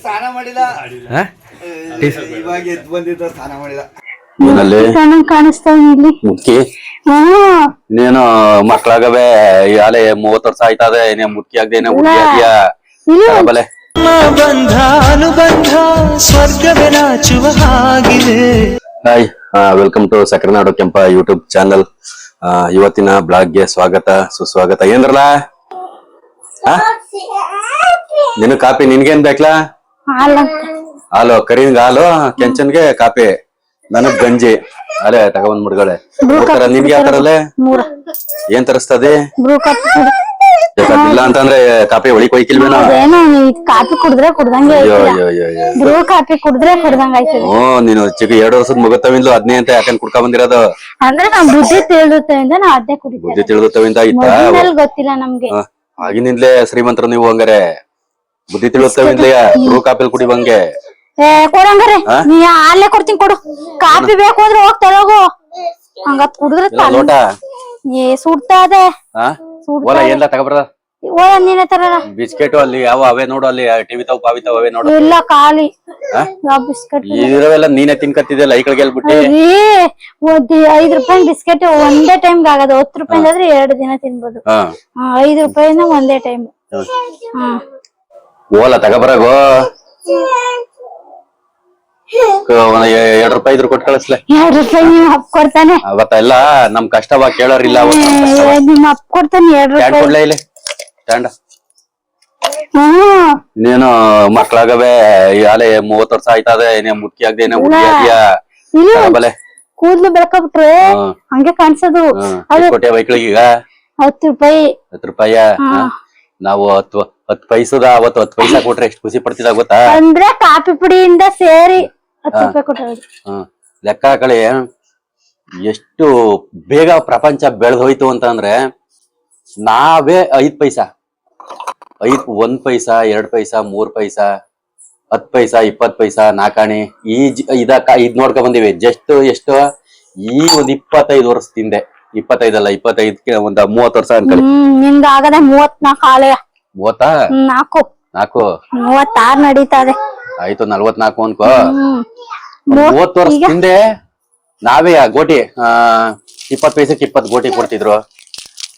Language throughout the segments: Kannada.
ಸ್ನಾನ ಮಾಡಿಲ್ಲ. ಇವಾಗ ಎದ್ದು ಬಂದಿದ್ದ ಸ್ನಾನ ಮಾಡಿಲ್ಲ. ಮುದ್ಕಿ ನೀನು ಮಕ್ಳಾಗವೆ ಅಲೆ 30 ವರ್ಷ ಆಯ್ತದೆ ಮುದ್ಕಿ ಆಗದೆ ಬಲೆ ಬಂಧ ಅನುಬಂಧ ಸ್ವರ್ಗವೇ ನಾಚುವ ಹಾಗಿದೆ. ಹಾಯ್, ವೆಲ್ಕಮ್ ಟು ಸಕ್ರೆನಾಡು ಕೆಂಪ ಯೂಟ್ಯೂಬ್ ಚಾನಲ್. ಇವತ್ತಿನ ಬ್ಲಾಗ್ಗೆ ಸ್ವಾಗತ ಸುಸ್ವಾಗತ. ಏನ್ರಲ್ಲ ನಿನ್ ಕಾಪಿ ನಿನ್ಗೇನ್ ಬೇಕಲಾ? ಹಾಲು ಕರೀನ್ಗ ಹಾಲು, ಕೆಂಚನ್ಗೆ ಕಾಪಿ, ನನಗ್ ಗಂಜಿ. ಅಲೆ ತಗೊಂಡ್ ಮುಡ್ಗಳೆ. ನಿನ್ಗೆ ಯಾವ ತರಲ್ಲೇ ಏನ್ ತರಸ್ತದೆ? ಇಲ್ಲ ಅಂತಂದ್ರೆ ಕಾಪಿ ಒಳಿಕ್ ಒಯ್ಕಿಲ್ವೇನೋ? ಕಾಪಿ ಕುಡಿದ್ರೆ ಕುಡ್ದಂಗೆ. ಕಾಪಿ ಕುಡಿದ್ರೆ ಕುಡ್ದಂಗ ಆಯ್ತದೆ. ನೀನು ಚಿಕ್ಕ 2 ವರ್ಷದ ಮುಗತ್ತವಿಂದ್ಲು ಅದ್ನೇ ಅಂತ ಯಾಕಂದ್ ಕುಡ್ಕೊಂಡ್ ಬಂದಿರೋದು? ಅಂದ್ರೆ ನಮ್ ಬುದ್ಧಿ ತಿಳಿದುತ್ತವಿಂದ ನಾವ್ ಅದೇ ಕುಡಿತೀವಿ. ಬುದ್ಧಿ ತಿಳಿದುತ್ತವಿಂದ ಗೊತ್ತಿಲ್ಲ ನಮ್ಗೆ. ಆಗಿನಿಂದಲೇ ಶ್ರೀಮಂತರು ನೀವು ಹಂಗಾರೆ. ಬುದ್ಧಿ ತಿಳಿದುತ್ತವಿಂದಲೇ ಬ್ರೂ ಕಾಪಿ ಕುಡಿವಂಗೆ. ಕೊಡಂಗಾರೆ ನೀ ಅಲ್ಲೇ ಕೊಡ್ತೀನಿ ಕೊಡು. ಕಾಪಿ ಬೇಕು ಅಂದ್ರೆ ಹೋಗ್ತಾ ಹೋಗು. ಹಂಗ ಕುಡಿದ್ರೆ ಲೋಟ ಸುಡ್ತಾ ಇದೆ. ಎಲ್ಲ ತಗೊಬರ ನೀನೇ ತರಲ್ಲ. ಬಿಸ್ಕೆಟ್ ಅಲ್ಲಿ ಯಾವ ಅವೇ ನೋಡು, ಅಲ್ಲಿ ಟಿವಿ ತಾವ್ ಪಾವಿ ತಾವ್ ಅವೇ ನೋಡು. ಇಲ್ಲ ಖಾಲಿ ಬಿಸ್ಕೆಟ್ ಇರೋವೆಲ್ಲ ನೀನೇ ತಿನ್ಕತ್ತಿದ್ಯಲ್ಲ ಈ ಕಡೆಗೆ ಹೇಳ್ಬಿಟ್ಟು. 5 ರೂಪಾಯಿ ಬಿಸ್ಕೆಟ್ ಒಂದೇ ಟೈಮ್ ಆಗದು. 10 ರೂಪಾಯಿ ಆದ್ರೆ 2 ದಿನ ತಿನ್ಬೋದು. 5 ರೂಪಾಯಿನ ಒಂದೇ ಟೈಮ್. ಓಲ ತಗೊಬರಾಗೋ. 2 ರೂಪಾಯಿ ಇದ್ರು ಕೊಟ್ಟು ಕಳಿಸ್ಲೆ. 2 ರೂಪಾಯಿ ನಿಮ್ ಅಪ್ಪ ಕೊಡ್ತಾನೆ. ಅವತ್ತೆಲ್ಲ ನಮ್ ಕಷ್ಟವ ಕೇಳೋರಿಲ್ಲ. ನಿಮ್ ಅಪ್ಪ ಕೊಡ್ತಾನೆ 2 ರೂಪಾಯಿ. ಕೊಡ್ಲೇ ಇಲ್ಲಿ ಸ್ಟ್ಯಾಂಡ್. ನೀನು ಮಕ್ಳಾಗವೆ ಅಲೆ 30 ವರ್ಷ ಆಯ್ತದೆ. ಮುದ್ಕಿ ಆಗ್ದೇನೆ ಬಲೆ ಕೂದ್ಲು ಬೆಳ್ಕೊಬಿಟ್ರೆ ಹಂಗೆ ಕಾಣಿಸೋದು. ಕೊಟ್ಟೆ ಬೈಕ್ಳಿಗೀಗ 10 ರೂಪಾಯಿ. 10 ರೂಪಾಯಿ. ನಾವು 10 ಪೈಸದ ಅವತ್ತು 10 ಪೈಸಾ ಕೊಟ್ರೆ ಎಷ್ಟು ಖುಷಿ ಪಡ್ತಿದ ಗೊತ್ತಾ? ಅಂದ್ರೆ ಕಾಫಿ ಪುಡಿಯಿಂದ ಸೇರಿ 10 ರೂಪಾಯಿ ಕೊಟ್ಟರು. ಲೆಕ್ಕ ಹಾಕಳಿ ಎಷ್ಟು ಬೇಗ ಪ್ರಪಂಚ ಬೆಳೆದೋಯ್ತು ಅಂತ ಅಂದ್ರೆ, ನಾವೇ 5 ಪೈಸಾ 1 ಪೈಸಾ 2 ಪೈಸಾ 3 ಪೈಸಾ 10 ಪೈಸಾ 20 ಪೈಸಾ 4 ಆಣೆ ಇದ್ ನೋಡ್ಕೊಂಡ್ ಬಂದಿವಿ. ಜಸ್ಟ್ ಎಷ್ಟು ಈ ಒಂದ್ 25 ವರ್ಷದಿಂದ, 25 ಅಲ್ಲ 25ಕ್ಕೆ ಒಂದ್ 30 ವರ್ಷ ಅನ್ಕೊಳ್ಳಿ. ನಿಮ್ದು ಆಗದೆ 34 ಆಲಯ. 34 36 ನಡೀತಾ ಇದೆ. ಆಯ್ತು 44 ಅನ್ಕೋ. 30 ವರ್ಷ ಹಿಂದೆ ನಾವೇ ಗೋಟಿ 20 ಪೈಸಕ್ಕೆ 20 ಗೋಟಿ ಕೊಡ್ತಿದ್ರು.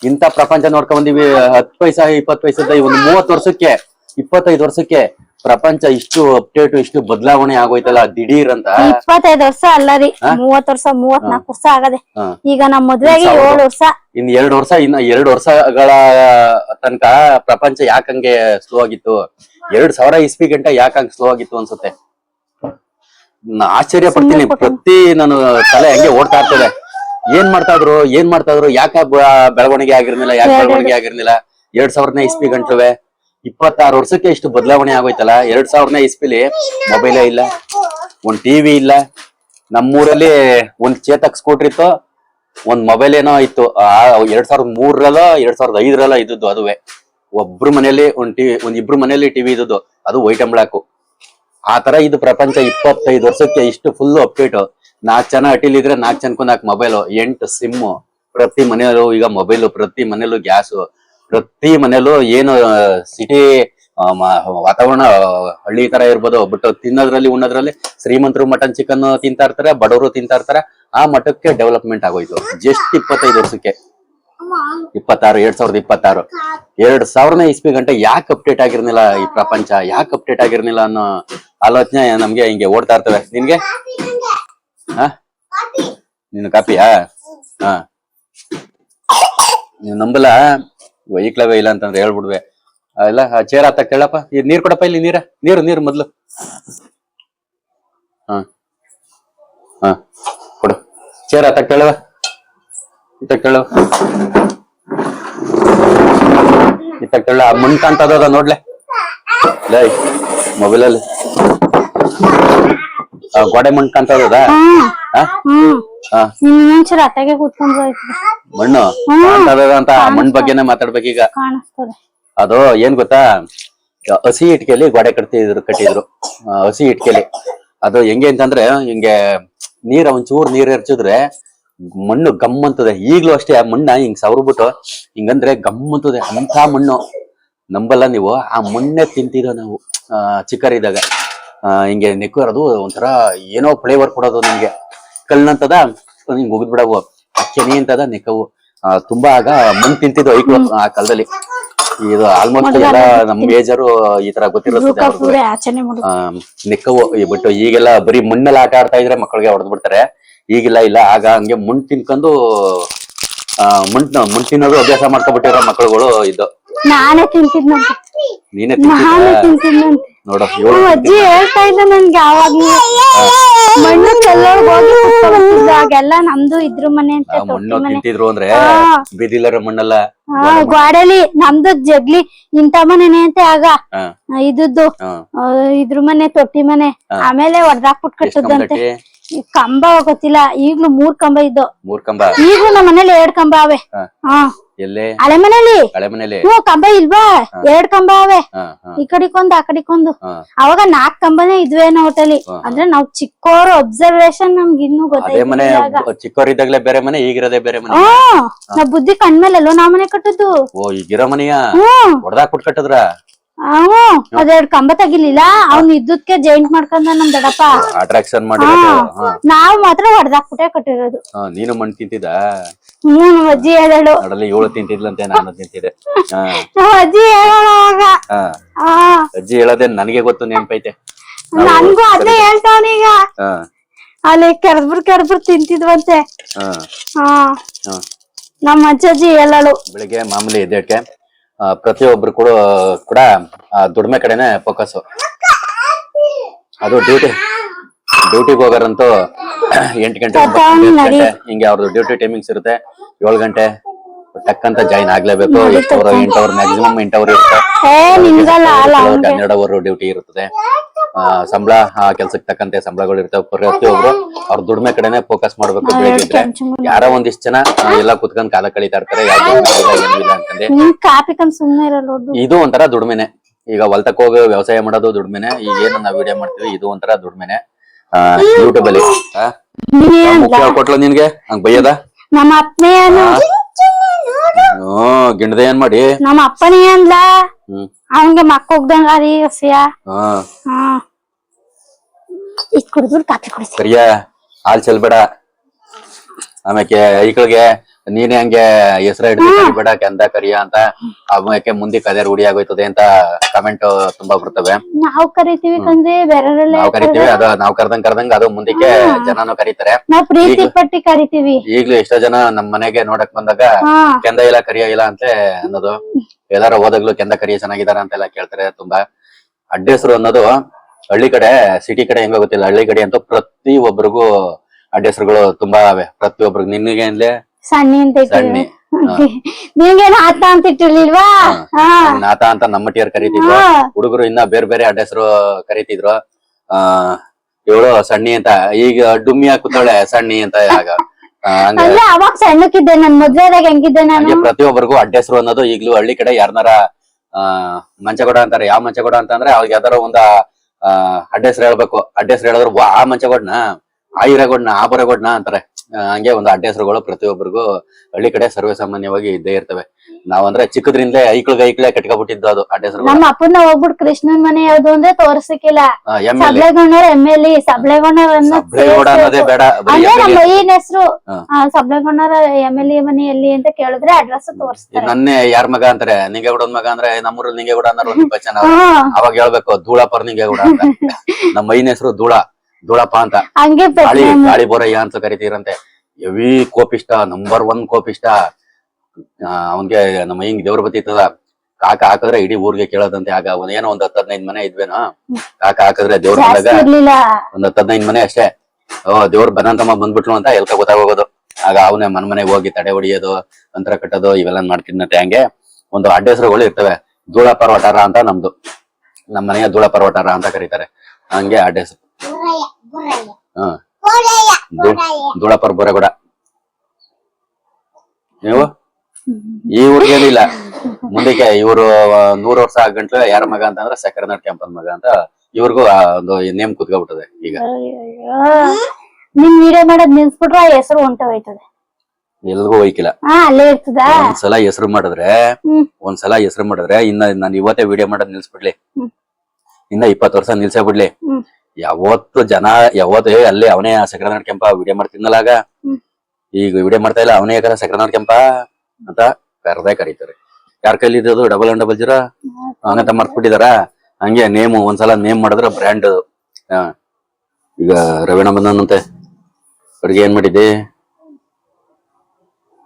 ಇಂತ ಪ್ರಪಂಚ ನೋಡ್ಕೊಂಡ್ ಬಂದಿವಿ. 10 ಪೈಸಾ 20 ಪೈಸದ ಒಂದು 30 ವರ್ಷಕ್ಕೆ 25 ವರ್ಷಕ್ಕೆ ಪ್ರಪಂಚ ಇಷ್ಟು ಅಪ್ಡೇಟ್, ಇಷ್ಟು ಬದಲಾವಣೆ ಆಗೋಯ್ತಲ್ಲ ದಿಢೀರ್ ಅಂತ. 25 ವರ್ಷ ಅಲ್ಲ ರೀ, 30 ವರ್ಷ 34 ವರ್ಷ ಆಗದೆ. ಈಗ ನಮ್ ಮದ್ವೆಗೆ 7 ವರ್ಷ. ಇನ್ 2 ವರ್ಷ, ಇನ್ನ 2 ವರ್ಷಗಳ ತನಕ ಪ್ರಪಂಚ ಯಾಕಂಗೆ ಸ್ಲೋ ಆಗಿತ್ತು? 2000 ಇಸ್ವಿ ಗಂಟೆ ಯಾಕಂಗ್ ಸ್ಲೋ ಆಗಿತ್ತು ಅನ್ಸುತ್ತೆ. ಆಶ್ಚರ್ಯ ಪಡ್ತೀನಿ. ನಾನು ತಲೆ ಹಂಗೆ ಓಡ್ತಾ ಇರ್ತದೆ. ಏನ್ ಮಾಡ್ತಾ ಇದ್ರು ಯಾಕೆ ಬೆಳವಣಿಗೆ ಆಗಿರ್ಲಿಲ್ಲ? 2000ನೇ ಇಸ್ವಿ ಗಂಟ್ಲುವೆ 26 ವರ್ಷಕ್ಕೆ ಇಷ್ಟು ಬದಲಾವಣೆ ಆಗೋಯ್ತಲ್ಲ. 2000ನೇ ಇಸ್ವಿಲಿ ಮೊಬೈಲೇ ಇಲ್ಲ, ಒಂದ್ ಟಿವಿ ಇಲ್ಲ. ನಮ್ಮೂರಲ್ಲಿ ಒಂದ್ ಚೇತಕ್ ಸ್ಕೂಟರ್ ಇತ್ತು, ಒಂದ್ ಮೊಬೈಲ್ ಏನೋ ಇತ್ತು. 2003ರಲ್ಲೋ 2005ರಲ್ಲೋ ಇದ್ದದ್ದು. ಅದುವೆ ಒಬ್ರು ಮನೇಲಿ ಇಬ್ರು ಮನೇಲಿ ಟಿವಿ ಇದ್ದದ್ದು. ಅದು ವೈಟ್ ಅಂಡ್ ಬ್ಲಾಕ್. ಆ ತರ ಇದು ಪ್ರಪಂಚ. 25 ವರ್ಷಕ್ಕೆ ಇಷ್ಟು ಫುಲ್ ಅಪ್ಡೇಟ್. 4 ಜನ ಅಟಿಲಿದ್ರೆ 4 ಜನಕ್ಕೂ 4 ಮೊಬೈಲು, 8 ಸಿಮ್. ಪ್ರತಿ ಮನೆಯಲ್ಲೂ ಈಗ ಮೊಬೈಲು, ಪ್ರತಿ ಮನೇಲೂ ಗ್ಯಾಸು, ಪ್ರತಿ ಮನೇಲೂ ಏನು ಸಿಟಿ ವಾತಾವರಣ ಹಳ್ಳಿ ತರ ಇರ್ಬೋದು. ಬಟ್ ತಿನ್ನೋದ್ರಲ್ಲಿ ಉಣ್ಣೋದ್ರಲ್ಲಿ ಶ್ರೀಮಂತರು ಮಟನ್ ಚಿಕನ್ ತಿಂತಾ ಇರ್ತಾರೆ, ಬಡವರು ತಿಂತಾ ಇರ್ತಾರೆ. ಆ ಮಟ್ಟಕ್ಕೆ ಡೆವಲಪ್ಮೆಂಟ್ ಆಗೋಯ್ತು ಜಸ್ಟ್ 25 ವರ್ಷಕ್ಕೆ. 2026 2000ನೇ ಇಸ್ವಿ ಗಂಟೆ ಯಾಕೆ ಅಪ್ಡೇಟ್ ಆಗಿರ್ನಿಲ್ಲ ಈ ಪ್ರಪಂಚ? ಯಾಕೆ ಅಪ್ಡೇಟ್ ಆಗಿರ್ನಿಲ್ಲ ಅನ್ನೋ ಆಲೋಚನೆ ನಮ್ಗೆ ಹಿಂಗೆ ಓಡ್ತಾ ಇರ್ತವೆ. ನಿನ್ಗೆ ನಿನ್ ಕಾಪಿಯಾ? ನೀವ್ ನಂಬಲ್ಲ. ವೈಕ್ಲವೇ ಇಲ್ಲ ಅಂತಂದ್ರೆ ಹೇಳ್ಬಿಡ್ವೆ. ಇಲ್ಲ ಚೇರ್ ಹತ್ತ ಕೇಳಪ್ಪ. ನೀರ್ ಕೊಡಪ್ಪ. ಇಲ್ಲಿ ನೀರು ಮೊದ್ಲು. ಕೊಡು. ಚೇರ್ ಹತ್ತ ಕೇಳವ. ಇತ್ತ ಕೇಳ. ಮಣ್ ಕಾಣ್ತದ ನೋಡ್ಲೆ ಲೈ ಮೊಬೈಲಲ್ಲಿ. ಗೋಡೆ ಮಣ್ ಕಾಣ್ತದ. ಮಣ್ಣು ಕಾಣ್ತದ ಅಂತ ಮಣ್ ಬಗ್ಗೆನೆ ಮಾತಾಡ್ಬೇಕೀಗ. ಅದು ಏನ್ ಗೊತ್ತಾ, ಹಸಿ ಇಟ್ಕೆಲಿ ಗೋಡೆ ಕಟ್ಟಿದ್ರು. ಹಸಿ ಇಟ್ಕೆಲಿ ಅದು ಹೆಂಗೆ ಅಂತಂದ್ರೆ, ಹಿಂಗೆ ಒಂಚೂರ್ ನೀರ್ ಎರಚಿದ್ರೆ ಮಣ್ಣು ಗಮ್ ಅಂತದೆ. ಈಗ್ಲೂ ಅಷ್ಟೇ ಆ ಮಣ್ಣ ಹಿಂಗ್ ಸವರ್ಬಿಟ್ಟು ಹಿಂಗಂದ್ರೆ ಗಮ್ ಅಂತದೆ. ಅಂತ ಮಣ್ಣು ನಂಬಲ್ಲ ನೀವು, ಆ ಮೊನ್ನೆ ತಿಂತಿದ್ದೋ ನಾವು ಚಿಕ್ಕರಿದ್ದಾಗ. ಹಿಂಗೆ ನೆಕ್ಕೋದು ಒಂಥರ ಏನೋ ಫ್ಲೇವರ್ ಕೊಡೋದು ನಿಮ್ಗೆ. ಕಲ್ಲಂತದ ಹಿಂಗ್ ಮುಗಿದ್ ಬಿಡವು, ಕೆನೆ ಅಂತದ ನೆಕ್ಕವು. ತುಂಬಾ ಆಗ ಮುಂದ್ ತಿಂತಿದ್ದು ಐಕ್ಳು ಆ ಕಾಲದಲ್ಲಿ. ಇದು ಆಲ್ಮೋಸ್ಟ್ ಎಲ್ಲ ನಮ್ ಮೇಜರು ಈ ತರ ಗೊತ್ತಿರುತ್ತೆ ನೆಕ್ಕವು. ಬಟ್ ಈಗೆಲ್ಲ ಬರೀ ಮಣ್ಣಲ್ಲಿ ಆಟ ಆಡ್ತಾ ಇದ್ರೆ ಮಕ್ಕಳಿಗೆ ಹೊಡೆದ್ ಬಿಡ್ತಾರೆ. ಈಗಿಲ್ಲ, ಇಲ್ಲ ಆಗ ಹಂಗೆ ಮಣ್ಣು ತಿನ್ಕೊಂಡು ಮಣ್ಣು ತಿನ್ನೋದು ಅಭ್ಯಾಸ ಮಾಡ್ಕೊಬಿಟ್ಟಿರೋ ಮಕ್ಕಳುಗಳು ಇದು. ನಾನೇ ತಿಂತಿದ್ನಂತೆ, ನೀನೇ ನಾನೇ ತಿಂತಿದ್ನಂತೆ. ನೋಡ ಅಜ್ಜಿ ಹೇಳ್ತಾ ಇದ್ದ ನನ್ಗೆ ಯಾವಾಗ್ಲೂ ಮಣ್ಣು ಚೆಲ್ಲೋರ್ಗ್ ಹೋಗಿ ಕುತ್ಕೊಬರ್ತಿದ್ದ. ಆಗೆಲ್ಲ ನಮ್ದು ಇದ್ರ ಮನೆ ಅಂತ ಮಣ್ಣು ತಿಂತಿದ್ರು ಅಂದ್ರೆ ಬೀದಿಲರ ಮಣ್ಣಲ್ಲ, ಗ್ವಾಡಲಿ ನಮ್ದು ಜಗ್ಲಿ ಇಂತ ಮನೆನೆ ಅಂತ. ಆಗ ಇದ್ದು ಇದ್ರ ಮನೆ ತೊಟ್ಟಿ ಮನೆ. ಆಮೇಲೆ ಹೊಡ್ದಾಕ್ಬಿಟ್ ಕಟ್ಟದಂತೆ. ಕಂಬ ಗೊತ್ತಿಲ್ಲ, ಈಗ್ಲೂ 3 ಕಂಬ ಇದ್ದು. 3 ಕಂಬ ಈಗ್ಲೂ ನಮ್ಮ ಮನೇಲಿ 2 ಕಂಬ ಅವೆ. ಎಲ್ಲೇ ಹಳೆ ಮನೇಲಿ ಕಂಬ ಇಲ್ವಾ? 2 ಕಂಬ ಅವೆ, ಈ ಕಡಿಕೊಂದು ಆ ಕಡಿಕೊಂದು. ಅವಾಗ 4 ಕಂಬನೇ ಇದ್ವೇನೋ ಹೋಟೆಲಿ. ಅಂದ್ರೆ ನಾವ್ ಚಿಕ್ಕೋರು ಅಬ್ಸರ್ವೇಶನ್ ನಮ್ಗೆ ಇನ್ನೂ ಗೊತ್ತಾಯ್ತು. ಚಿಕ್ಕವರಿದ್ದಾಗಲೇ ಬೇರೆ ಮನೆ, ಈಗಿರೋದೇ ಬೇರೆ ಮನೆ. ನಾವ್ ಬುದ್ಧಿ ಕಣ್ಮೇಲೆಲ್ಲೋ ನಾವ್ ಮನೆ ಕಟ್ಟದ್ದು. ಈಗಿರೋ ಮನೆಯ ಹೊಡ್ದಾಕ್ಬಿಟ್ ಕಟ್ಟದ್ರ? ಅದೆರಡು ಕಂಬ ತಗಿಲಿಲ್ಲ, ಅವ್ನು ಇದ್ದಕ್ಕೆ ಜೈಂಟ್ ಮಾಡ್ಕೊಂಡ ನಮ್ ದೊಡ್ಡಪ್ಪ. ಅಟ್ರಾಕ್ಷನ್ ಮಾಡಿ ನಾವ್ ಮಾತ್ರ ಹೊಡ್ದಾಕ್ಬಿಟ್ಟೆ ಕಟ್ಟಿರೋದು. ನೀನು ಮಣ್ಣು ತಿಂತಿದ್ದ? ನಮ್ಮ ಅಜ್ಜಿ ಹೇಳಳು. ನೋಡಲ್ಲಿ 7 ತಿಂತಿದ್ಲಂತೆ, ನಾನು ತಿಂತಿದ್ದೆ. ನಮ್ಮ ಅಜ್ಜಿ ಹೇಳೋವಾಗ ಅಜ್ಜಿ ಹೇಳೋದೇ ನನಗೆ ಗೊತ್ತು, ನೆನ್ಪೈತೆ. ನನ್ಗೂ ಅದೇ ಹೇಳ್ತಾವನೀಗ. ಅಲ್ಲಿ ಕೆರ್ಬ್ರು ತಿಂತಿದ್ವಂತೆ. ನಮ್ಮ ಅಜ್ಜಿ ಹೇಳಳು. ಬೆಳಿಗ್ಗೆ ಮಾಮೂಲಿ ಎದ್ದೇಳಕ್ಕೆ ಪ್ರತಿಯೊಬ್ರು ಕೂಡ ದುಡಿಮೆ ಕಡೆನೆ ಫೋಕಸ್. ಅದು ಡ್ಯೂಟಿಗೆ ಹೋಗಾರಂತೂ 8 ಗಂಟೆ ಹಿಂಗೆ ಅವ್ರದ್ದು ಡ್ಯೂಟಿ ಟೈಮಿಂಗ್ಸ್ ಇರುತ್ತೆ. 7 ಗಂಟೆ ಟಕ್ ಅಂತ ಜಾಯಿನ್ ಆಗ್ಲೇಬೇಕು. 8 ಅವರ್ ಮ್ಯಾಕ್ಸಿಮಮ್ 8 ಅವರ್ ಇರುತ್ತೆ. 12 ಅವರ್ ಡ್ಯೂಟಿ ಇರುತ್ತದೆ. ಸಂಬಳ ಕೆಲ್ಸಕ್ಕೆ ತಕ್ಕಂತೆ ಸಂಬಳಗಳು ಇರ್ತವೆ. ಪ್ರತಿಯೊಬ್ರು ಅವ್ರ ದುಡಿಮೆ ಕಡೆನೆ ಫೋಕಸ್ ಮಾಡ್ಬೇಕು. ಬೆಳಿಗ್ಗೆ ಯಾರೋ ಒಂದಿಷ್ಟು ಜನ ಎಲ್ಲ ಕುತ್ಕೊಂಡ್ ಕಾಲ ಕಳೀತಾ ಇರ್ತಾರೆ. ಏನಿಲ್ಲ ಅಂತಂದ್ರೆ ಇದು ಒಂಥರ ದುಡಿಮೆನೆ. ಈಗ ಹೊಲ್ತಕ್ ಹೋಗಿ ವ್ಯವಸಾಯ ಮಾಡೋದು ದುಡಿಮೆನೆ. ಈಗ ಏನು ನಾವ್ ವಿಡಿಯೋ ಮಾಡ್ತೀವಿ ಇದು ಒಂಥರ ದುಡಿಮೆನೆ. ಯೂಟ್ಯೂಬ್ ಅಲ್ಲಿ ಕೊಟ್ಲ ನಿನ್ಗೆ ಹಂಗ ಬೈಯದ? ನಮ್ಮ ಅಪ್ಪನೇ ಗಿಂಡದ ಏನ್ ಮಾಡಿ ನಮ್ಮ ಅಪ್ಪನೇ ಅಂದ್ಲ. ಅವನ್ಗೆ ಮಕ್ಕ ಹೋಗ್ದಂಗ ಕುಡಿದ್ರು ಕಾಫಿ ಕುಡಿಸಿ ಸರಿಯಾ. ಹಾಲ್ ಚೆಲ್ಬೇಡ. ಆಮೇಲೆ ಐಕ್ಳಿಗೆ ನೀನೇ ಹಂಗೆ ಹೆಸರು ಹಿಡಿಬೇಡ ಕೆಂದ ಕರಿಯ ಅಂತ. ಆಮೇಲೆ ಮುಂದಕ್ಕೆ ಅದೇ ರೂಢಿ ಆಗೋಯ್ತದೆ ಅಂತ ಕಮೆಂಟ್ ತುಂಬಾ ಬರ್ತವೆ. ನಾವ್ ಕರಿತೀವಿ ಕಂದ್ರೆ ನಾವ್ ಕರಿತೀವಿ, ಅದು ನಾವ್ ಕರ್ದಂಗ ಅದು ಮುಂದಕ್ಕೆ ಜನನು ಕರೀತಾರೆ. ನಾವ್ ಪ್ರೀತಿ ಪಟ್ಟಿ ಕರಿತೀವಿ. ಈಗ್ಲೂ ಎಷ್ಟೋ ಜನ ನಮ್ ಮನೆಗೆ ನೋಡಕ್ ಬಂದಾಗ ಕೆಂದ ಇಲ್ಲ ಕರಿಯ ಇಲ್ಲ ಅಂತ ಅನ್ನೋದು. ಎಲ್ಲಾರ ಹೋದಾಗ್ಲು ಕೆಂದ ಕರಿಯ ಚೆನ್ನಾಗಿದಾರ ಅಂತೆಲ್ಲ ಕೇಳ್ತಾರೆ. ತುಂಬಾ ಅಡ್ಡೆಸರು ಅನ್ನೋದು ಹಳ್ಳಿ ಕಡೆ, ಸಿಟಿ ಕಡೆ ಹೆಂಗ ಗೊತ್ತಿಲ್ಲ, ಹಳ್ಳಿ ಕಡೆ ಅಂತೂ ಪ್ರತಿ ಒಬ್ರಿಗೂ ಅಡ್ಡೆಸರುಗಳು ತುಂಬಾ ಅವೆ. ಪ್ರತಿಯೊಬ್ರಿಗೆ ನಿನ್ಗೆ ಅಂದ್ಲೆ ಸಣ್ಣಿ ಅಂತ ನಿನ್ಗೆ ನಾತ ಅಂತ ಇಟ್ಟಿರ್ಲಿಲ್ವಾ? ನಾತ ಅಂತ ನಮ್ಮ ಟಿಯರ್ ಕರೀತಿದ್ರು. ಹುಡುಗರು ಇನ್ನ ಬೇರೆ ಬೇರೆ ಅಡ್ಡೆಸರು ಕರೀತಿದ್ರು. ಇವಳು ಸಣ್ಣಿ ಅಂತ. ಈಗ ಡುಮ್ಮಿ ಕೂತಾಳೆ ಸಣ್ಣಿ ಅಂತ. ಅವಾಗ ಸಣ್ಣಕ್ಕಿದ್ದೆ ನನ್ ಮದ್ವೆದಾಗ ಹೆಂಗಿದ್ದೆ ನಾನು. ಪ್ರತಿಯೊಬ್ಬರಿಗೂ ಅಡ್ಡೆಸರು ಅನ್ನೋದು ಈಗ್ಲೂ ಹಳ್ಳಿ ಕಡೆ ಯಾರನಾರ ಮಂಚಗೌಡ ಅಂತಾರೆ. ಯಾವ ಮಂಚಗೌಡ ಅಂತಂದ್ರೆ ಅವ್ರಿಗೆ ಯಾವ್ದಾರ ಒಂದ ಅಡ್ಡೆಸರು ಹೇಳ್ಬೇಕು. ಅಡ್ಡೆಸರು ಹೇಳಿದ್ರು ಆ ಮಂಚಗೌಡ್ನ, ಆ ಹಿರೇಗೌಡ್ನ, ಆ ಬರಗೌಡ್ನ ಅಂತಾರೆ. ಹಂಗೆ ಒಂದು ಅಡ್ಡೆಸರುಗಳು ಪ್ರತಿಯೊಬ್ಬರಿಗೂ ಹಳ್ಳಿ ಕಡೆ ಸರ್ವೇ ಸಾಮಾನ್ಯವಾಗಿ ಇದ್ದೇ ಇರ್ತವೆ. ನಾವಂದ್ರೆ ಚಿಕ್ಕದ್ರಿಂದಲೇ ಐಕ್ಳೇ ಕಟ್ಕೊಬಿಟ್ಟಿದ್ದು ಅದು ಅಡ್ಡೆಸರು. ನಮ್ಮ ಅಪ್ಪನ ಹೋಗ್ಬಿಟ್ಟು ಕೃಷ್ಣನ್ ಮನೆ ಯಾವ್ದು ಅಂದ್ರೆ ತೋರ್ಸಕ್ಕಿಲ್ಲ. ಸಬ್ಳೆಗೊಂಡವ್ರ ಎಮ್ಮೆಲಿ ಸಬ್ಳೆಗೊಂಡವ್ರ ಬೇಡ ಅಂದ್ರೆ ನಮ್ಮ ಮೈನ್ ಹೆಸರು ಸಬ್ಳೆಗೊಂಡವ್ರ ಎಮ್ಮೆಲಿ ಮನೆ ಎಲ್ಲಿ ಅಂತ ಕೇಳಿದ್ರೆ ಅಡ್ರೆಸ್ ತೋರಿಸ್ತಾರೆ. ನನ್ನೇ ಯಾರ ಮಗ ಅಂತಾರೆ, ನಿಂಗೇಗೌಡನ್ ಮಗ ಅಂದ್ರೆ ನಮ್ಮೂರಲ್ಲಿ ನಿಂಗೇಗೌಡ ಅನ್ನೋರು ಒಂದು ಕ್ವಶನ್. ಅವಾಗ ಹೇಳ್ಬೇಕು ಧೂಳಪ್ಪರ್ ನಿಂಗೇಗೌಡ ಅಂತ. ನಮ್ಮ ಮೈನ್ ಹೆಸರು ಧೂಳಪ್ಪ ಅಂತ. ಹಂಗೆ ಗಾಳಿ ಬೋರಯ್ಯ ಅಂತ ಕರಿತೀರಂತೆ. Heavy ಕೋಪಿಷ್ಟ, number 1 ಕೋಪಿಷ್ಟ. ಅವನ್ಗೆ ನಮ್ಮ ಹಿಂಗ್ ದೇವ್ರ ಬತ್ತಿತ್ತದ ಕಾಕ ಹಾಕಿದ್ರೆ ಇಡೀ ಊರ್ಗೆ ಕೇಳೋದಂತೆ. ಆಗ ಏನೋ ಒಂದ್ 10-15 ಮನೆ ಇದ್ವೇನೋ. ಕಾಕ ಹಾಕಿದ್ರೆ ದೇವ್ರ ಬಂದಾಗ ಒಂದ್ 10-15 ಮನೆ ಅಷ್ಟೇ. ದೇವ್ರ ಬನಂತಮ್ಮ ಬಂದ್ಬಿಟ್ಲು ಅಂತ ಎಲ್ಕ ಗೊತ್ತಾಗೋದು. ಆಗ ಅವನೇ ಮನೆಗೆ ಹೋಗಿ ತಡೆ ಹೊಡಿಯೋದು, ತಂತ್ರ ಕಟ್ಟೋದು ಇವೆಲ್ಲ ಮಾಡ್ತಿದ್ನಂತೆ. ಹಂಗೆ ಒಂದು ಅಡ್ಡೆಸರುಗಳು ಇರ್ತವೆ. ಧೂಳ ಪರ್ವಟಾರ ಅಂತ ನಮ್ದು. ನಮ್ಮ ಮನೆಯ ಧೂಳ ಪರ್ವಟಾರ ಅಂತ ಕರೀತಾರೆ. ಹಂಗೆ ಅಡ್ಡೆಸರು. ಧೂಳಪರ್ ಬೊರೆಗೌಡ. ನೀವು ಈ ಊರಿಗೇನಿಲ್ಲ. ಮುಂದಕ್ಕೆ ಇವರು 100 ವರ್ಷ ಆಗಂಟ್ಲೆ ಯಾರ ಮಗ ಅಂತಂದ್ರೆ ಸಕ್ಕರೆನಾಡ್ ಕ್ಯಾಂಪನ್ ಮಗ ಅಂತ ಇವ್ರಿಗೂ ಒಂದು ನೇಮ್ ಕುತ್ಕೊಬಿಟ್ಟದೆ. ಈಗ ನಿಮ್ ವಿಡಿಯೋ ಮಾಡೋದ್ ನಿಲ್ಸ್ಬಿಟ್ರೆ ಹೆಸರು ಹೊಂಟೋಯ್ತದೆ. ಎಲ್ಗೂ ಹೋಯ್ಕಿಲ್ಲ. ಅಲ್ಲೇ ಇರ್ತದ. ಒಂದ್ಸಲ ಹೆಸರು ಮಾಡಿದ್ರೆ ಇನ್ನ ನಾನು ಇವತ್ತೇ ವಿಡಿಯೋ ಮಾಡೋದ್ ನಿಲ್ಸ್ಬಿಡ್ಲಿ, ಇನ್ನ 20 ವರ್ಷ ನಿಲ್ಸೇ ಬಿಡ್ಲಿ. ಯಾವತ್ತು ಜನ ಯಾವತ್ತೇ ಅಲ್ಲೇ ಅವನೇ ಸಕ್ಕರೆ ನೋಡ್ಕೆಂಪ ವಿಡಿಯೋ ಮಾಡ್ತಿದ್ನಲ್ಲ ಆಗ, ಈಗ ವಿಡಿಯೋ ಮಾಡ್ತಾ ಇಲ್ಲ ಅವನೇ ಯಾಕಂದ್ರೆ ಸಕ್ಕರೆ ನೋಡ್ಕೆಂಪ ಅಂತ ಕರ್ದೇ ಕರೀತಾರೆ. ಯಾರ ಕೈಲಿ ಇದ್ದು 1100 ಹಂಗಂತ ಮರ್ತ್ಬಿಟ್ಟಿದಾರ. ಹಂಗೆ ನೇಮು ಒಂದ್ಸಲ ನೇಮ್ ಮಾಡಿದ್ರೆ ಬ್ರ್ಯಾಂಡ್. ಈಗ ರವೀಣ ಬಂದನಂತೆ, ಅಡ್ಗೆ ಏನ್ ಮಾಡಿದ್ದಿ?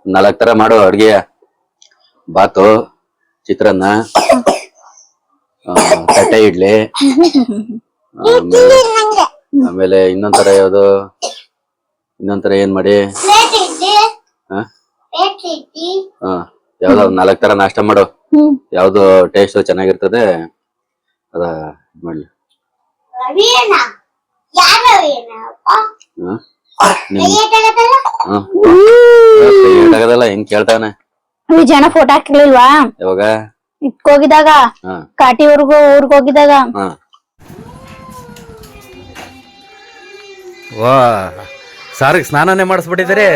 4 ತರ ಮಾಡು ಅಡ್ಗೆ, ಬಾತು, ಚಿತ್ರಾನ್ನ, ತಟ್ಟೆ ಇಡ್ಲಿ, ಆಮೇಲೆ ಇನ್ನೊಂಥರ ಯಾವ್ದು, ಇನ್ನೊಂಥರ ಏನ್ ಮಾಡಿ ಯಾವ್ದು 4 ತರ ನಾಷ್ಟ ಮಾಡು, ಯಾವ್ದು ಟೇಸ್ಟ್ ಚೆನ್ನಾಗಿರ್ತದೆ ಅದ ಮಾಡ್ಲಿ. ಹೆಂಗ್ ಕೇಳ್ತಾನೆ. ಜನ ಫೋಟೋ ಹಾಕ್ಲಿಲ್ವಾ ಯಾವಾಗ ಇಟ್ಕೋಗಿದಾಗ ಕಾಟಿ ಊರ್ಗ್ ಹೋಗಿದಾಗ? ವಾ ಸಾರಿಗೆ ಸ್ನಾನನೇ ಮಾಡಿಸ್ಬಿಟ್ಟಿದ್ದಾರೆ.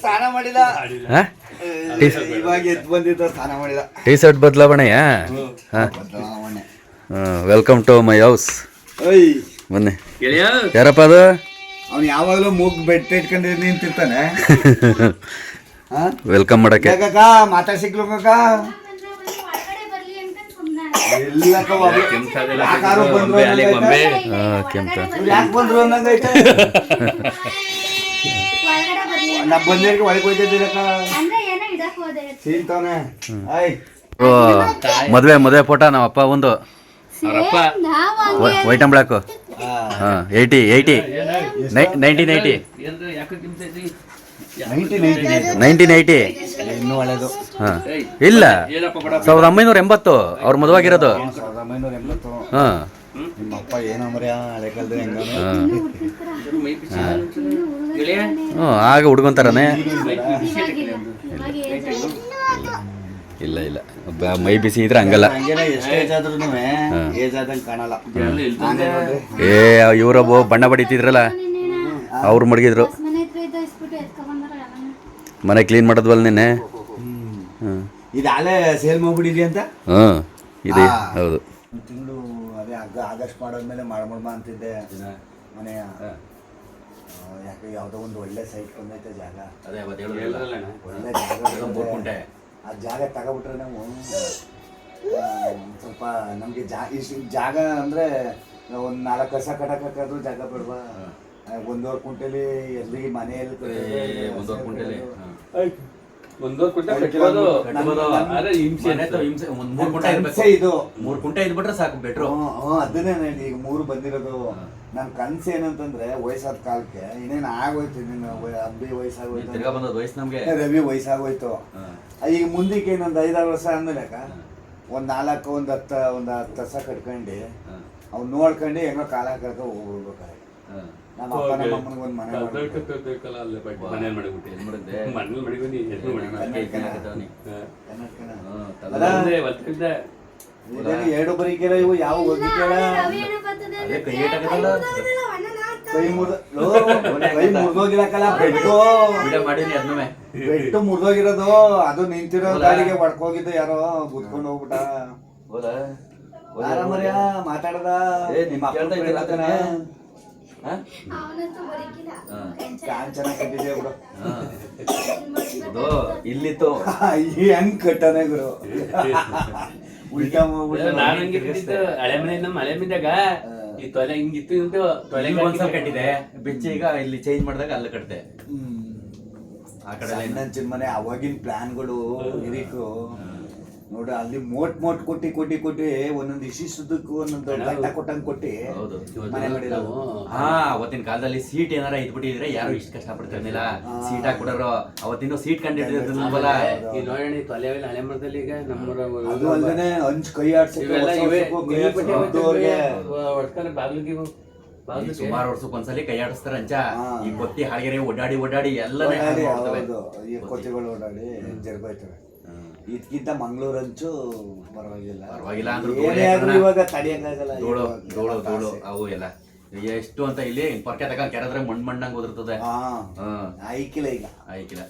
ಸ್ನಾನ ಮಾಡಿಲ್ಲ, ಇವಾಗ ಎದ್ದು ಬಂದಿದ್ದ, ಸ್ನಾನ ಮಾಡಿಲ್ಲ. ಟೀ ಶರ್ಟ್ ಬದಲಾವಣೆಯಾ? Welcome to my house. ಬನ್ನಿ. ಯಾರಪ್ಪ ಅದು? ಅವ್ನು ಯಾವಾಗ್ಲೂ ಮೂಗ್ ಬೆಟ್ಟ ಇಟ್ಕೊಂಡು ನಿಂತಿರ್ತಾನೆ. ವೆಲ್ಕಮ್ ಮಾಡಕ್ಕೆ ಮಾತಾಡ್ಸಿಕ್ಲು ಕಾಕ ಎಲ್ಲಕ್ಕ ಯಾಕೆ ಬಂದ್ರು ಅನ್ನಂಗೈತೆ. ನಾ ಬಂದೇರಿಗೆ ಒಳಗೆ ಹೋಯ್ತಿದ್ದೀರಕ್ಕ ಸೀಲ್ತಾನೆ. ಮದ್ವೆ ಫೋಟೋ ನಮ್ಮ ಅಪ್ಪ ಒಂದು ವೈಟ್ ಅಂಡ್ ಬ್ಲಾಕ್ 1980 ಇನ್ನೂ ಒಳ್ಳೇದು. ಇಲ್ಲ 1980 ಅವ್ರ ಮದುವಾಗಿರೋದು. 1980. ನಿಮ್ಮಪ್ಪ ಏನಂದ್ರೆ ಹಳೆ ಕಾಲದ ಹೆಂಗ ಆಗ ಹುಡ್ಕೊಂತಾರನೆ. ಇಲ್ಲ ಇಲ್ಲ ಮೈ ಬಿಸಿ ಇದ್ರೆ ಹಂಗಲ್ಲ. ಏ ಇವ್ರೊಬ್ಬ ಬಣ್ಣ ಬಡಿತಿದ್ರಲ್ಲ ಅವ್ರು ಮಡಗಿದ್ರು. ಮನೆ ಕ್ಲೀನ್ ಮಾಡೋದ್ವಲ್ಲ ನಿನ್ನೆ. ಇದು ಅಲ್ಲೇ ಸೇಲ್ ಮಾಡ್ಬಿಟ್ಟಿದ್ವಿ ಅಂತ. ಇದೆ ಹೌದು. ತಿಂಗಳು ಅದೇ ಆಗಸ್ಟ್ ಮಾಡೋದ್ಮೇಲೆ ಮಾಡ್ಬಿಡ್ಬಾ ಅಂತಿದ್ದೆ ಮನೆಯ. ಯಾಕೆ ಯಾವುದೋ ಒಂದು ಒಳ್ಳೆ ಸೈಟ್ ಬಂದೈತೆ ಜಾಗ, ಒಳ್ಳೆ ಜಾಗ. ಆ ಜಾಗ ತಗೊಬಿಟ್ರೆ ನಾವು ಸ್ವಲ್ಪ ನಮಗೆ ಜಾಗ ಅಂದರೆ ಒಂದು 4 ಕಸ ಕಟ್ಟಕ್ಕಾದ್ರೂ ಜಾಗ ಬೇಡವಾ? 1.5 ಕುಂಟೆಲಿ ಎಲ್ಲಿಗೆ ಮನೆಯಲ್ಲಿ 1.5 ಕುಂಟೆಲಿ ಇದು 3 ಕುಂಟೆ ಇದ್ಬಿಟ್ರೆ ಸಾಕು ಬೆಟ್ರು. ಅದನ್ನೇ ಈಗ 3 ಬಂದಿರೋದು. ನನ್ನ ಕನಸು ಏನಂತಂದ್ರೆ ವಯಸ್ಸಾದ ಕಾಲಕ್ಕೆ ಇನ್ನೇನು ಆಗೋಯ್ತು, ನೀನು ಅಂಬಿ ವಯಸ್ಸಾಗೋಯ್ತು, ರವಿ ವಯಸ್ಸಾಗೋಯ್ತು. ಈಗ ಮುಂದಕ್ಕೆ ಇನ್ನೊಂದು 5-6 ವರ್ಷ ಆದ್ಮೇಲೆ ಒಂದು 10 ವರ್ಷ ಕಟ್ಕೊಂಡು ಅವ್ನು ನೋಡ್ಕೊಂಡು ಹೆಂಗೋ ಕಾಲ ಕಳ್ಕೊ ಹೋಗ್ಬಿಡ್ಬೇಕಾರೆ. ನಮ್ಮ ಅಪ್ಪ ನಮ್ಮ ಅಮ್ಮನಿಗೆ ಒಂದು ಮನೆ ಎರಡು ಬರೀಕೆಲ್ಲ ಇವು ಯಾವ ಹೋಗಿಕೆಲ್ಲ ಕೈ ಮುರಿದೋಗಿರಕಲ್ಲ. ಬೆಟ್ಟು ಮುರಿದೋಗಿರೋದು, ಅದು ನಿಂತಿರೋ ಗಾಡಿಗೆ ಹೊಡ್ಕೋಗಿದ್ದು ಯಾರೋ ಗುದ್ಕೊಂಡು ಹೋಗ್ಬಿಟ್ಟ. ಆರಾಮರ್ಯ ಮಾತಾಡದ ಚೆನ್ನಾಗಿ ಕಟ್ಟಿದ್ಯಾ ಬಿಡು. ಇಲ್ಲಿತ್ತು ಹೆಂಗ್ ಕಟ್ಟನೆ ಗುರು. ಉಲ್ಟಾ ಹಳೆ ಮನೆ ನಮ್ಮ ಹಳೆ ಮನೆಯಾಗ ಈ ತೊಲೆ ಹಿಂಗಿತ್ತು, ತೊಲೆ ಒಂದ್ಸಲ ಕಟ್ಟಿದೆ ಬೆಚ್ಚಿ. ಈಗ ಇಲ್ಲಿ ಚೇಂಜ್ ಮಾಡಿದಾಗ ಅಲ್ಲಿ ಕಟ್ಟಿದೆ. ಆ ಕಡೆ ಇನ್ನೊಂದು ಮನೆ ಅವಾಗಿನ ಪ್ಲಾನ್ಗಳು ಇರಿಕು ನೋಡ್ರಿ. ಅಲ್ಲಿ ಮೋಟ್ ಕೊಟ್ಟಿ ಒಂದೊಂದು ಇಶಿಸುದಕ್ಕೂ ಒಂದೊಂದು ಗಂಟ ಕೊಟ್ಟಂಗ್ ಕೊಟ್ಟಿ ಮನೆ ಮಾಡಿರೋದು. ಅವತ್ತಿನ ಕಾಲದಲ್ಲಿ ಸೀಟ್ ಏನಾರ ಇದ್ಬಿಟ್ಟಿದ್ರೆ ಯಾರು ಇಷ್ಟು ಕಷ್ಟ ಪಡ್ತಿರ್ಲಿಲ್ಲ. ಸೀಟ್ ಹಾಕ್ಬಿಡೋರು. ಅವತ್ತಿನ ಸೀಟ್ ಕಂಡಿಡ್ದಿರ್ಲಿಲ್ವಲ್ಲ. ಈ ನೋಡೋಣ ತೊಲೆವೆಲ್ಲ ಹಳೆ ಮರದಲ್ಲಿ ಈಗ ನಮ್ಮ ಅದು ಅಲ್ಲದೆ ಹಂಚ್ ಕೈ ಬಾಗಿಲಿಗೆ ಸುಮಾರು ವರ್ಷಕ್ಕೊಂದ್ಸಲಿ ಕೈ ಆಡಿಸ್ತಾರ ಅಂಚ. ಈ ಕೊತ್ತಿ ಹಾಳಿಗೆರೆ ಓಡಾಡಿ ಎಲ್ಲ ಕೊತ್ತಿಗಳು ಓಡಾಡಿ ಜರ್ಗೋಯ್ತವೆ. ಇದಕ್ಕಿಂತ ಮಂಗಳೂರು ಹಂಚು ಪರವಾಗಿಲ್ಲ ಅಂದ್ರೂ ಇವಾಗ ತಡಿಯಕ್ಕಾಗಲ್ಲ. ಧೂಳು ಅವು ಎಲ್ಲ ಎಷ್ಟು ಅಂತ ಇಲ್ಲಿ ಪರ್ಕೆ ತಗೊಂಡ್ ಕೆರೆದ್ರೆ ಮಣ್ಣಂಗ್ ಉದುರ್ತದೆ. ಆಯ್ಕಿಲ್ಲ ಈಗ ಆಯ್ಕಿಲ್ಲ.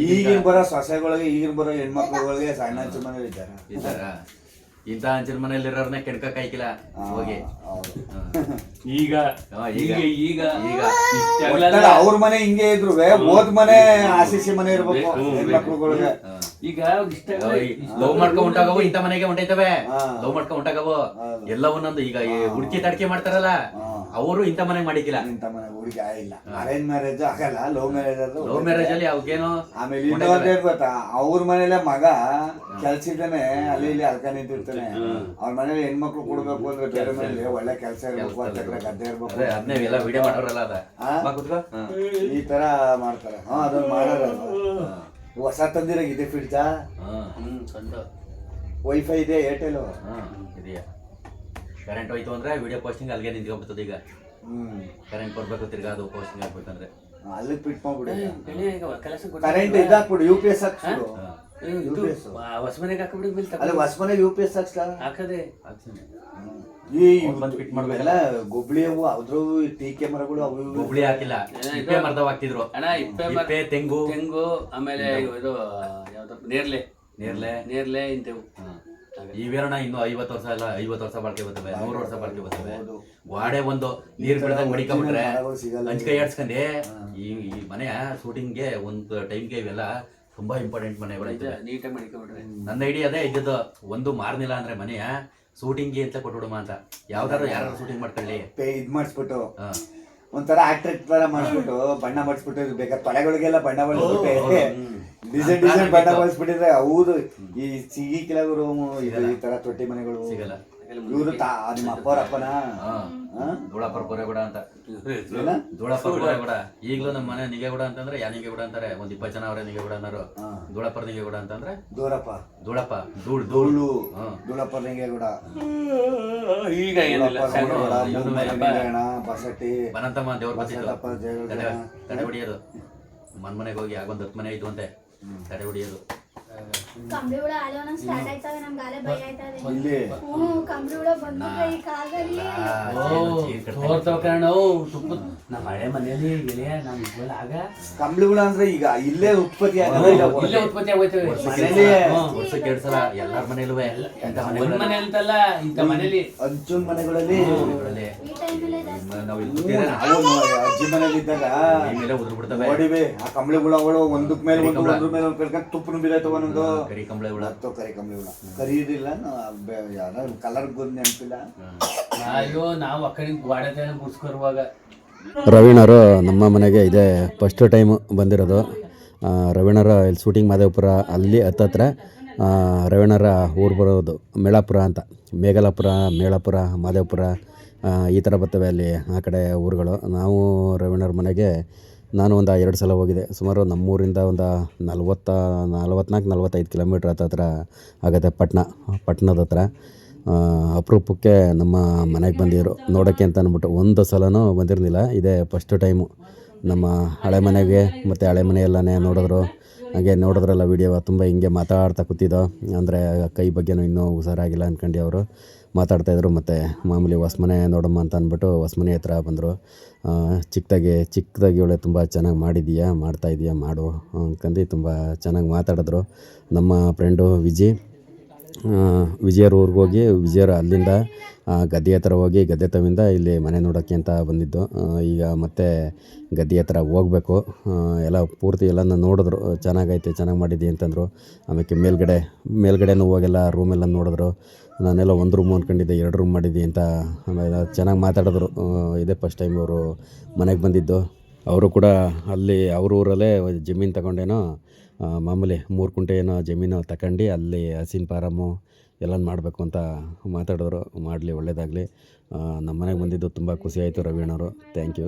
ಈಗಿನ ಬರೋ ಸೊಸೆಗಳಿಗೆ ಈಗಿನ ಬರೋ ಹೆಣ್ಮಕ್ಳುಗಳಿಗೆ ಸಣ್ಣ ಹಂಚಿನ ಮನೇಲಿ ಇದ್ದಾರ. ಇಂಥ ಹಂಚಿನ ಮನೇಲಿ ಇರೋರ್ನ ಕೆಣ್ಕಕ್ ಆಯ್ಕಿಲ್ಲ ಹೋಗಿ. ಈಗ ಈಗ ಈಗ ಈಗ ಅವ್ರ ಮನೆ ಹಿಂಗೆ ಇದ್ರು ಹೋದ್ ಮನೆ ಆಶಿಸಿ ಮನೆ ಇರ್ಬೇಕು ಹೆಣ್ಮಕ್ಳುಗಳಿಗೆ. ಈಗ ಲವ್ ಮಾಡ್ಕೊಂಡ್ ಉಂಟಾಗವು ಇಂಥ ಮನೆಗೆ ಹೊಂಟೈತವೆ. ಲವ್ ಮಾಡ್ಕೊಂಡ್ ಉಂಟಾಗವು ಎಲ್ಲ ಒಂದೊಂದು. ಈಗ ಹುಡುಕಿ ತಡ್ಕೆ ಮಾಡ್ತಾರಲ್ಲ ಅವರು ಇಂಥ ಮನೆ ಮಾಡಿಕಿಲ್ಲ. ಇಂಥ ಮನೆ ಹುಡುಗಿ ಆಗಿಲ್ಲ. ಅರೇಂಜ್ ಮ್ಯಾರೇಜ್ ಆಗಲ್ಲ, ಲವ್ ಮ್ಯಾರೇಜ್ ಆದ್ರೂ. ಲವ್ ಮ್ಯಾರೇಜ್ ಅಲ್ಲಿ ಅವಕ್ಕೇನು ಆಮೇಲೆ ಇನ್ನೊಂದೇ ಗೊತ್ತಾ, ಅವ್ರ ಮನೇಲೆ ಮಗ ಕೆಲ್ಸ ಇದ್ದಾನೆ, ಅಲ್ಲಿ ಇಲ್ಲಿ ಅಲ್ಕ ನಿಂತಿರ್ತಾನೆ. ಅವ್ರ ಮನೇಲಿ ಹೆಣ್ಮಕ್ಳು ಕೊಡ್ಬೇಕು ಅಂದ್ರೆ ಬೇರೆ ಮನೇಲಿ ಒಳ್ಳೆ ಕೆಲ್ಸ ಇರ್ಬೇಕು, ಗದ್ದೆ ಇರ್ಬೇಕು. ಅದನ್ನೇ ಎಲ್ಲ ವಿಡಿಯೋ ಮಾಡೋರಲ್ಲ ಅದ ಈ ತರ ಮಾಡ್ತಾರೆ. ಅದನ್ನ ಮಾಡೋರ ಹೊಸ ತಂದಿರ ಇದೆ ಫ್ರಿಡ್ಜಾ, ವೈಫೈ ಇದೆ, ಏರ್ಟೆಲ್ ಇದೆಯಾ. ಕರೆಂಟ್ ಹೋಯ್ತು ಅಂದ್ರೆ ವಿಡಿಯೋ ಪೋಸ್ಟಿಂಗ್ ಅಲ್ಲಿಗೆ ನಿಂತ್ಕೊಂಡ್ಬಿಡ್ತದೆ. ಈಗ ಕರೆಂಟ್ ಬರ್ಬೇಕು, ತಿರ್ಗಾ ಅದು ಪೋಸ್ಟಿಂಗ್ ಆಗ್ಬೇಕಂದ್ರೆ ಅಲ್ಲಿ ಫಿಟ್ ಮಾಡ್ಬಿಡಿ. ಕರೆಂಟ್ ಇದಾಕ್ಬಿಡು, UPS ಹಾಕ್ಸ್ಬಿಡು. ಹೊಸ ಮನೆಗೆ ಹಾಕ್ಬಿಡಿ. ಅಲ್ಲ ಹೊಸ ಮನೆ UPS ಹಾಕದೆ ಈ ಫಿಟ್ ಮಾಡ್ಬೇಕಲ್ಲ. ಗೊಬ್ಳಿ ಅವು ಅದ್ರ ಟೀಕೆ ಮರಗಳು ಅವು ಗೊಬ್ಳಿ ಹಾಕಿಲ್ಲ, ಇಪ್ಪೆ ಮರದವ್ ಹಾಕ್ತಿದ್ರು. ಇಪ್ಪೆ, ತೆಂಗು ಆಮೇಲೆ ಇದು ಯಾವ್ದು ನೇರ್ಲೆ ನೇರ್ಲೆ ನೇರ್ಲೆ ಇಂತವು. ಇವೇರಣ ಇನ್ನು 50 ವರ್ಷ ಅಲ್ಲ, 50 ವರ್ಷ ಬಾಳ್ಕೆ ಬರ್ತವೆ, 100 ವರ್ಷ ಬಾಳ್ಕೆ ಬರ್ತವೆ. ಗೋಡೆ ಒಂದು ನೀರ್ ಬಿಡದಂಗ್ ಮಡಿಕೊಂಡ್ಬಿಟ್ರೆ ಹಂಚ್ಕೈ ಆಡ್ಸ್ಕೊಂಡೆ. ಈ ಮನೆಯ ಶೂಟಿಂಗ್ಗೆ ಒಂದು ಟೈಮ್ಗೆ ಇವೆಲ್ಲ ತುಂಬಾ ಇಂಪಾರ್ಟೆಂಟ್ ಮನೆಗಳು ನೀಟಾಗಿ ಮಡಿಕೊಂಡ್ಬಿಟ್ರೆ. ನನ್ನ ಐಡಿಯಾ ಅದೇ ಇದ್ದದ್ದು. ಒಂದು ಮಾರ್ನಿಲ್ಲ ಅಂದ್ರೆ ಮನೆಯ ಶೂಟಿಂಗ್ಗೆ ಅಂತ ಕೊಟ್ಬಿಡಮ ಅಂತ. ಯಾವ್ದಾದ್ರು ಯಾರು ಶೂಟಿಂಗ್ ಮಾಡ್ಕೊಳ್ಳಿ, ಇದ್ ಮಾಡಿಸ್ಬಿಟ್ಟು ಒಂಥರ ಆಕ್ಟರ್ ತರ ಮಾಡಿಸ್ಬಿಟ್ಟು ಬಣ್ಣ ಮಾಡಿಸ್ಬಿಟ್ಟು ಬೇಕಾದ್ರೆ ತೊಳೆಗಳಿಗೆಲ್ಲ ಬಣ್ಣ ಮಾಡಿಸ್ಬಿಟ್ಟೆ ಡಿಸೈನ್ ಬಣ್ಣ ಮಾಡಿಸ್ಬಿಟ್ಟಿದ್ರೆ. ಹೌದು, ಈ ಸಿಗಿ ಕೆಲವರು ಈ ತರ ತೊಟ್ಟಿ ಮನೆಗಳು ಸಿಗಲ್ಲ. ಇವರು ನಿಮ್ಮ ಅಪ್ಪರಪ್ಪನ ಧೂಳಪ್ಪರ ಪೊರೆಗೂಡ ಅಂತ. ಧೂಳಪ್ಪರ ಪೊರೆಗೂಡ ಈಗಲೂ ನಮ್ಮ ಮನೆ ನಿಗೆಗೂಡ ಅಂತಂದ್ರೆ ಯಾ ನಿಗೆಗೂಡ ಅಂತಾರೆ. ಒಂದ್ 20 ಜನ ಅವರೇ ನಿಗೆಗೂಡ ಅನ್ನೋರು. ಧೂಳಪ್ಪರ ನಿಗೆಗೂಡ ಅಂತಂದ್ರೆ ಧೂಳಪ್ಪ ಧೂಳು ಧೂಳಪ್ಪರ ನಿಗೆಗೂಡ. ಈಗ ಬಸಟ್ಟಿ ಬನಂತಮ್ಮ ದೇವ್ರ ತಡೆ ಹೊಡಿಯೋದು. ಮನೆಗೆ ಹೋಗಿ ಆಗೊಂದು 10 ಮನೆ ಇದ್ದು ಅಂತೆ, ತಡೆ ಹೊಡಿಯೋದು. ಕಂಬಳಿ ಹುಳ ಆಲೋನ ಸ್ಟಾರ್ಟ್ ಆಯ್ತವೆ. ನಮ್ಗೆ ಆಲೆ ಭಯ ಆಯ್ತದೆ. ಕಂಬಳಿ ಹುಳ ಬಂದ್ಬಿಟ್ರೆ ಈ ಕಾಲದಲ್ಲಿ ನಮ್ಮ ಹಳೆ ಮನೆಯಲ್ಲಿ ಗೆಳೆಯ ನಾವು ಇದ್ವಲ್ಲ ಆಗ ಕಂಬಳಿ ಹುಳ ಅಂದ್ರೆ ಈಗ ಇಲ್ಲೇ ಉತ್ಪತ್ತಿ ಇಲ್ಲೇ ಉತ್ಪತ್ತಿ ಆಗೋಯ್ತವೆ. ವರ್ಷಕ್ಕೆ 2 ಸಲ ಎಲ್ಲಾರ ಮನೇಲೂ. ಒಂದ್ ಮನೆ ಅಂತಲ್ಲ, ಇಂಥ ಮನೇಲಿ ಅಜ್ಜನ್ ಮನೆಗಳಲ್ಲಿ ಈ ಟೈಮಲ್ಲಿ ಅಜ್ಜಿ ಮನೇಲಿ ಇದ್ದಾಗ ನೋಡಿವೆ ಆ ಕಂಬಳಿ ಹುಳಗಳು ಒಂದಕ್ ಮೇಲೆ ಒಂದು ಒಂದ್ರ ಮೇಲೆ ಒಂದು ಕರ್ಕೊಂಡು ತುಪ್ಪನ ಬೀಳೈತವ. ಒಂದೊಂದು ಕರಿ ಕಂಬಳಿ ಹುಳ, ಕರಿ ಕಂಬಳಿ ಹುಳ ಕರೀದಿಲ್ಲ, ಕಲರ್ ಬಂದ್ ನೆನಪಿಲ್ಲ. ಅಯ್ಯೋ ನಾವು ಆ ಕಡೆ ಗೋಡೆ ಮುಡ್ಸ್ಕೊರುವಾಗ ರವೀಣರು ನಮ್ಮ ಮನೆಗೆ ಇದೇ ಫಸ್ಟ್ ಟೈಮ್ ಬಂದಿರೋದು. ರವೀಣರ ಇಲ್ಲಿ ಶೂಟಿಂಗ್ ಮಾದೇವಪುರ ಅಲ್ಲಿ ಹತ್ತತ್ರ ರವೀಣರ ಊರು ಬರೋದು ಮೇಳಾಪುರ ಅಂತ. ಮೇಘಲಾಪುರ, ಮೇಳಾಪುರ, ಮಾದೇವಪುರ ಈ ಥರ ಬರ್ತವೆ ಅಲ್ಲಿ ಆ ಕಡೆ ಊರುಗಳು. ನಾವು ರವೀಣರ ಮನೆಗೆ ನಾನು ಒಂದು 2 ಸಲ ಹೋಗಿದೆ. ಸುಮಾರು ನಮ್ಮೂರಿಂದ ಒಂದು 44-45 ಕಿಲೋಮೀಟ್ರ್ ಹತ್ರ ಆಗುತ್ತೆ. ಪಟ್ಟಣದ ಹತ್ರ. ಅಪರೂಪಕ್ಕೆ ನಮ್ಮ ಮನೆಗೆ ಬಂದಿದ್ರು ನೋಡೋಕ್ಕೆ ಅಂತ ಅಂದ್ಬಿಟ್ಟು. ಒಂದು ಸಲನೂ ಬಂದಿರಲಿಲ್ಲ, ಇದೇ ಫಸ್ಟ್ ಟೈಮು ನಮ್ಮ ಹಳೆ ಮನೆಗೆ. ಮತ್ತು ಹಳೆ ಮನೆಯೆಲ್ಲನೇ ನೋಡಿದ್ರು. ಹಾಗೆ ನೋಡಿದ್ರಲ್ಲ ವೀಡಿಯೋ, ತುಂಬ ಹಿಂಗೆ ಮಾತಾಡ್ತಾ ಕೂತಿದ್ದೋ. ಅಂದರೆ ಕೈ ಬಗ್ಗೆನೂ ಇನ್ನೂ ಹುಷಾರಾಗಿಲ್ಲ ಅಂದ್ಕೊಂಡು ಅವರು ಮಾತಾಡ್ತಾಯಿದ್ರು. ಮತ್ತು ಮಾಮೂಲಿ ಹೊಸ ಮನೆ ನೋಡಮ್ಮ ಅಂತ ಅಂದ್ಬಿಟ್ಟು ಹೊಸ ಮನೆ ಹತ್ರ ಬಂದರು. ಚಿಕ್ಕದಾಗಿ ಒಳ್ಳೆ ತುಂಬ ಚೆನ್ನಾಗಿ ಮಾಡ್ತಾಯಿದ್ದೀಯಾ ಮಾಡು ಅಂದ್ಕೊಂಡು ತುಂಬ ಚೆನ್ನಾಗಿ ಮಾತಾಡಿದ್ರು. ನಮ್ಮ ಫ್ರೆಂಡು ವಿಜಯರ ಊರಿಗೆ ಹೋಗಿ ವಿಜಯರ ಅಲ್ಲಿಂದ ಗದ್ದೆ ಹತ್ರ ಹೋಗಿ ಗದ್ದೆ ತವಿಂದ ಇಲ್ಲಿ ಮನೆ ನೋಡೋಕ್ಕೆ ಅಂತ ಬಂದಿದ್ದು. ಈಗ ಮತ್ತೆ ಗದ್ದೆ ಹತ್ರ ಹೋಗ್ಬೇಕು. ಎಲ್ಲ ಪೂರ್ತಿ ಎಲ್ಲನ ನೋಡಿದ್ರು, ಚೆನ್ನಾಗೈತೆ, ಚೆನ್ನಾಗಿ ಮಾಡಿದ್ದೀವಿ ಅಂತಂದರು. ಆಮೇಲೆ ಮೇಲ್ಗಡೆನೂ ಹೋಗೆಲ್ಲ ರೂಮೆಲ್ಲ ನೋಡಿದ್ರು. ನಾನೆಲ್ಲ 1 ರೂಮ್ ಅಂದ್ಕೊಂಡಿದ್ದೆ, 2 ರೂಮ್ ಮಾಡಿದ್ದಿ ಅಂತ ಆಮೇಲೆ ಚೆನ್ನಾಗಿ ಮಾತಾಡಿದ್ರು. ಇದೇ ಫಸ್ಟ್ ಟೈಮ್ ಅವರು ಮನೆಗೆ ಬಂದಿದ್ದು. ಅವರು ಕೂಡ ಅಲ್ಲಿ ಅವ್ರ ಊರಲ್ಲೇ ಜಮೀನು ತಗೊಂಡೇನೋ ಮಾಮೂಲಿ 3 ಕುಂಟೆ ಏನೋ ಜಮೀನು ತಗೊಂಡು ಅಲ್ಲಿ ಹಸಿನ ಫಾರಮ್ಮು ಎಲ್ಲ ಮಾಡಬೇಕು ಅಂತ ಮಾತಾಡಿದ್ರು. ಮಾಡಲಿ, ಒಳ್ಳೆಯದಾಗಲಿ. ನಮ್ಮ ಮನೆಗೆ ಬಂದಿದ್ದು ತುಂಬ ಖುಷಿ ಆಯಿತು ರವೀಣವರು. Thank you.